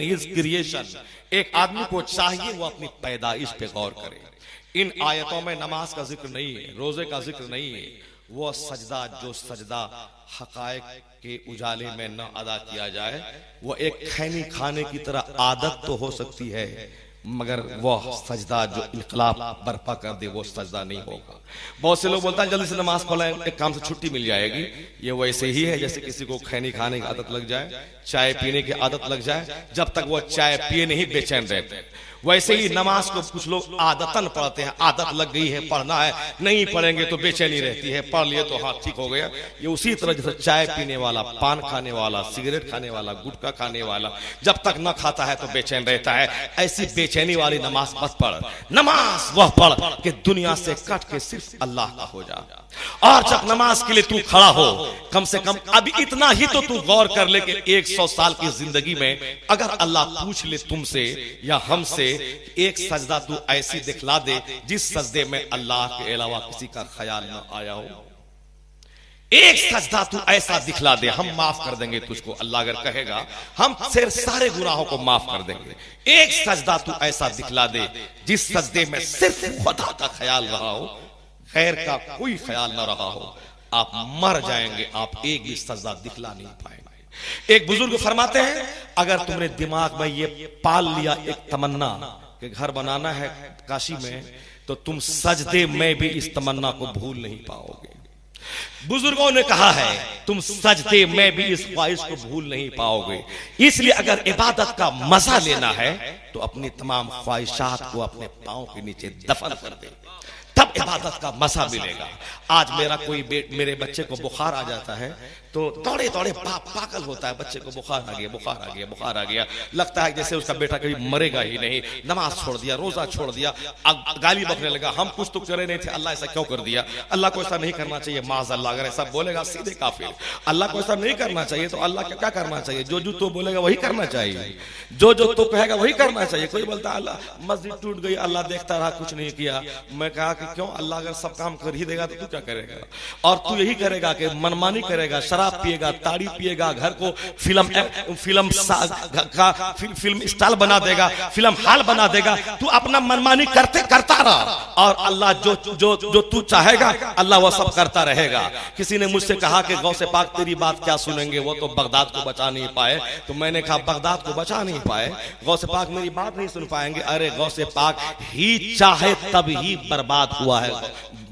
His creation, एक आदमी को चाहिए वो अपनी पैदाइश पे गौर करे। इन आयतों में नमाज का जिक्र नहीं है, रोजे का जिक्र नहीं है। वो सजदा जो सजदा हकायक के उजाले में न अदा किया जाए, वो एक खैनी खाने की तरह आदत तो हो सकती है, मगर वह सजदा जो इनकलाब बर्पा कर दे वो सजदा नहीं होगा। बहुत से लोग बोलते हैं जल्दी से नमाज पढ़ें, एक काम से छुट्टी मिल जाएगी। ये वैसे ही है जैसे किसी को खैनी खाने की आदत लग जाए, चाय पीने की आदत लग जाए, जब तक वो चाय पिए नहीं बेचैन रहते हैं। वैसे ही नमाज को कुछ लोग आदतन पढ़ते हैं, आदत लग गई है पढ़ना है, नहीं पढ़ेंगे तो बेचैनी रहती है, पढ़ लिए तो हाँ ठीक हो गया। ये उसी तरह जैसे चाय पीने वाला, पान खाने वाला, सिगरेट खाने वाला, गुटखा खाने वाला जब तक न खाता है तो बेचैन रहता है, ऐसी बेचैनी वाली नमाज मत पढ़। नमाज वह पढ़ कि दुनिया से कट के सिर्फ अल्लाह का हो जा। और जब नमाज के लिए तू खड़ा हो, कम से कम अभी इतना ही तो तू गौर कर ले कि 100 साल की जिंदगी में अगर अल्लाह पूछ ले तुमसे या हमसे, एक सजदा तू ऐसी दिखला दे जिस सजदे में अल्लाह के अलावा किसी का ख्याल न आया हो। एक सजदा तू ऐसा दिखला दे, हम माफ कर देंगे तुझको। अल्लाह अगर कहेगा हम तेरे सारे गुनाहों को माफ कर देंगे। एक सजदा तू ऐसा दिखला दे जिस सजदे में सिर्फ खुदा का ख्याल रहा हो, खैर का कोई ख्याल न रहा हो। आप मर जाएंगे, आप एक भी सजदा दिखला नहीं पाएंगे। एक बुजुर्ग फरमाते हैं अगर तुमने दिमाग में ये पाल लिया एक तमन्ना कि घर बनाना है काशी में, तो तुम सजदे में भी इस तमन्ना को भूल नहीं पाओगे। बुजुर्गों ने कहा है तुम सजदे में भी इस ख्वाहिश को भूल नहीं पाओगे। इसलिए अगर इबादत का मजा लेना है तो अपनी तमाम ख्वाहिशात को अपने पांव के नीचे दफन कर दे, तब इबादत का मजा मिलेगा। आज मेरे बच्चे को बुखार आ जाता है तो दौड़े दौड़े पागल होता है, बच्चे को बुखार आ गया, बुखार आ गया, बुखार आ गया। लगता है जैसे उसका बेटा कभी मरेगा ही नहीं। नमाज छोड़ दिया, रोजा छोड़ दिया, गाली बकने लगा, हम कुछ तो करे नहीं थे, अल्लाह ऐसा क्यों कर दिया, अल्लाह को ऐसा नहीं करना चाहिए। माज़ अल्लाह अगर ऐसा बोलेगा सीधे काफिर। अल्लाह को ऐसा नहीं करना चाहिए तो अल्लाह क्या करना चाहिए? जो जो तो बोलेगा वही करना चाहिए, जो जो तो कहेगा वही करना चाहिए। कोई बोलता अल्लाह मस्जिद टूट गई, अल्लाह देखता रहा, कुछ नहीं किया। मैं कहा कि क्यों, अल्लाह अगर सब काम कर ही देगा तो तू क्या करेगा? और तू यही करेगा कि मनमानी करेगा, शराब पिएगा, ताड़ी पिएगा, घर को फिल्म स्टाइल बना देगा, फिल्म हाल बना देगा। तू अपना मनमानी करता रहा और अल्लाह जो तू चाहेगा अल्लाह वो सब करता रहेगा। किसी ने मुझसे कहा कि गौसे पाक तेरी बात क्या सुनेंगे, वो तो बगदाद को बचा नहीं पाए। तो मैंने कहा बगदाद को बचा नहीं पाए, गौसे पाक मेरी बात नहीं सुन पाएंगे। अरे गौसे पाक ही चाहे तब ही बर्बाद हुआ है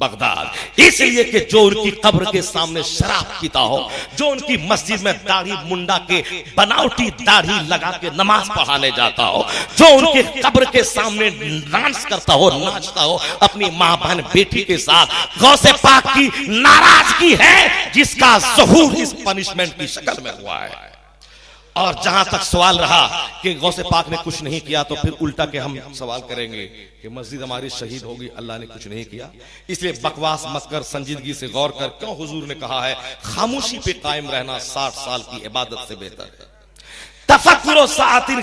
बगदाद। इसलिए कि जो उनकी कब्र के सामने शराब पीता हो, जो उनकी मस्जिद में दाढ़ी मुंडा के बनावटी दाढ़ी लगा के नमाज पढ़ाने जाता हो, जो उनके कब्र के सामने डांस करता हो, नाचता हो अपनी मां बहन बेटी के साथ, गौसे पाक की नाराजगी है जिसका ज़हूर इस पनिशमेंट की शक्ल में हुआ है। और जहां तक सवाल रहा कि गौसे पाक ने कुछ नहीं किया, तो फिर उल्टा के हम सवाल करेंगे कि मस्जिद हमारी शहीद होगी, अल्लाह ने कुछ नहीं किया। इसलिए बकवास मत कर, संजीदगी से गौर कर। क्यों हुजूर ने कहा है खामोशी पे कायम रहना 60 साल की इबादत से बेहतर है। तफक्कुर सातिन